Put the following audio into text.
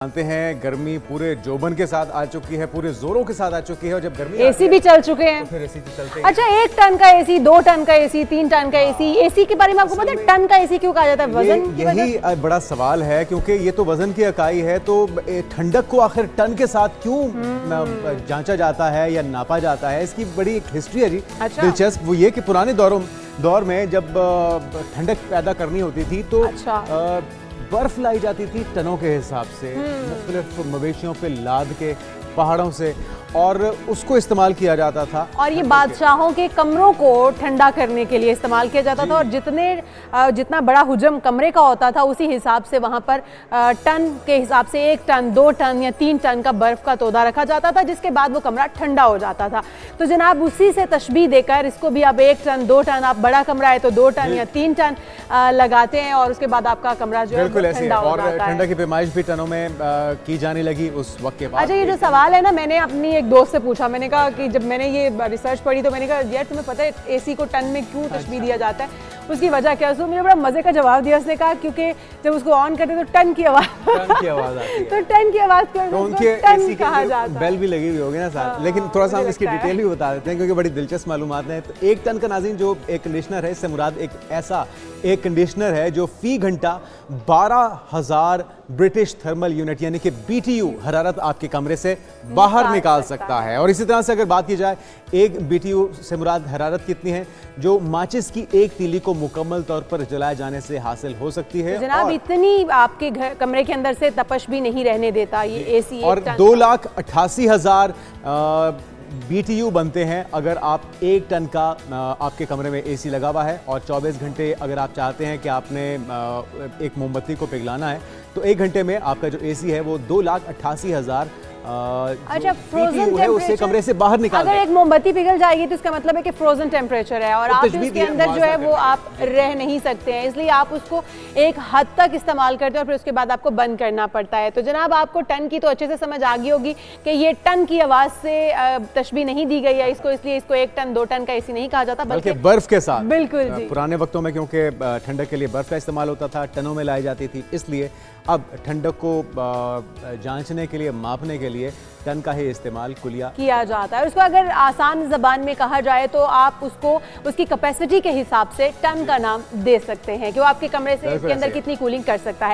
जानते हैं गर्मी पूरे जोबन के साथ आ चुकी है, पूरे जोरों के साथ आ चुकी है और जब गर्मी एसी भी चल चुके हैं तो फिर एसी तो चलते अच्छा 1 टन का एसी, 2 टन का एसी, 3 टन का एसी। एसी के बारे में आपको पता है टन का एसी क्यों कहा जाता है? वजन की वजह से? यही बड़ा सवाल है क्योंकि ये तो वजन की इकाई है, तो ठंडक को आखिर टन के साथ क्यों जांचा जाता है या नापा जाता है? इसकी बड़ी एक हिस्ट्री है जी। अच्छा। दिलचस्प वो ये कि पुराने दौर में जब ठंडक पैदा करनी होती थी तो अच्छा। बर्फ लाई जाती थी टनों के हिसाब से, मुख्तलिफ मवेशियों पे लाद के पहाड़ों से, और उसको इस्तेमाल किया जाता था। और ये बादशाहों के कमरों को ठंडा करने के लिए इस्तेमाल किया जाता था और जितना बड़ा हुजम कमरे का होता था उसी हिसाब से वहाँ पर टन के हिसाब से 1 टन, 2 टन या 3 टन का बर्फ का तोदा रखा जाता था, जिसके बाद वो कमरा ठंडा हो जाता था। तो जनाब उसी से तशबीह देकर इसको भी अब 1 टन, 2 टन, आप बड़ा कमरा है तो 2 टन या 3 टन लगाते हैं और उसके बाद आपका कमरा जो है ठंडा हो जाता है। और ठंडा की पैमाइश भी टनों में की जाने लगी उस वक्त के बाद। अच्छा, ये जो सवाल है ना, मैंने अपनी एक दोस्त से पूछा, मैंने कहा कि जब मैंने ये रिसर्च पढ़ी तो मैंने कहा यार तुम्हें पता है एसी को टन में क्यों तशबीह दिया जाता है, उसकी वजह क्या है? उसने मुझे बड़ा मजे का जवाब दिया। उसने कहा क्योंकि जब उसको ऑन करते तो टन की आवाज आती है। तो टन की आवाज तो उनके एसी के बेल भी लगी हुई होगी ना साथ। लेकिन थोड़ा सा हम इसकी डिटेल भी बता देते हैं क्योंकि बड़ी दिलचस्प मालूमात है। तो 1 टन का नाज़रीन जो एक कंडीशनर है, इससे मुराद एक ऐसा एक कंडीशनर है जो फी घंटा 12,000 ब्रिटिश थर्मल यूनिट यानी कि BTU हरारत आपके कमरे से बाहर निकाल सकता है। और इसी तरह से अगर बात की जाए 1 BTU से मुराद हरारत कितनी है जो माचिस की एक तीली को मुकम्मल तौर पर जलाए जाने से हासिल हो सकती है। जनाब इतनी आपके घर कमरे के अंदर से तपश भी नहीं रहने देता ये एसी। और 2,88,000 BTU बनते हैं अगर आप 1 टन का आपके कमरे में एसी लगा हुआ है। और 24 घंटे अगर आप चाहते हैं कि आपने एक मोमबत्ती को पिघलाना है तो 1 घंटे में आपका जो एसी है वो 2,88,000 अच्छा, फ्रोजन है उसे कमरे से बाहर निकाल अगर एक मोमबत्ती पिघल जाएगी तो इसका मतलब है कि फ्रोजन टेम्परेचर है और आप उसके अंदर जो है वो आप रह नहीं सकते हैं, इसलिए आप उसको एक हद तक इस्तेमाल करते हैं और फिर उसके बाद आपको बंद करना पड़ता है। तो जनाब आपको टन की तो अच्छे से समझ आ गई होगी कि ये टन की आवाज से तशबीह नहीं दी गई है इसको, इसलिए इसको 1 टन 2 टन का एसी नहीं कहा जाता बल्कि बर्फ के साथ। बिल्कुल जी। पुराने वक्तों में क्योंकि ठंडक के लिए बर्फ का इस्तेमाल होता था, टनों में लाई जाती थी, इसलिए अब ठंडक को जांचने के लिए, मापने के लिए टन का ही इस्तेमाल किया जाता है। उसको अगर आसान ज़बान में कहा जाए तो आप उसको उसकी कैपेसिटी के हिसाब से टन का नाम दे सकते हैं कि वो आपके कमरे से के अंदर कितनी कूलिंग कर सकता है।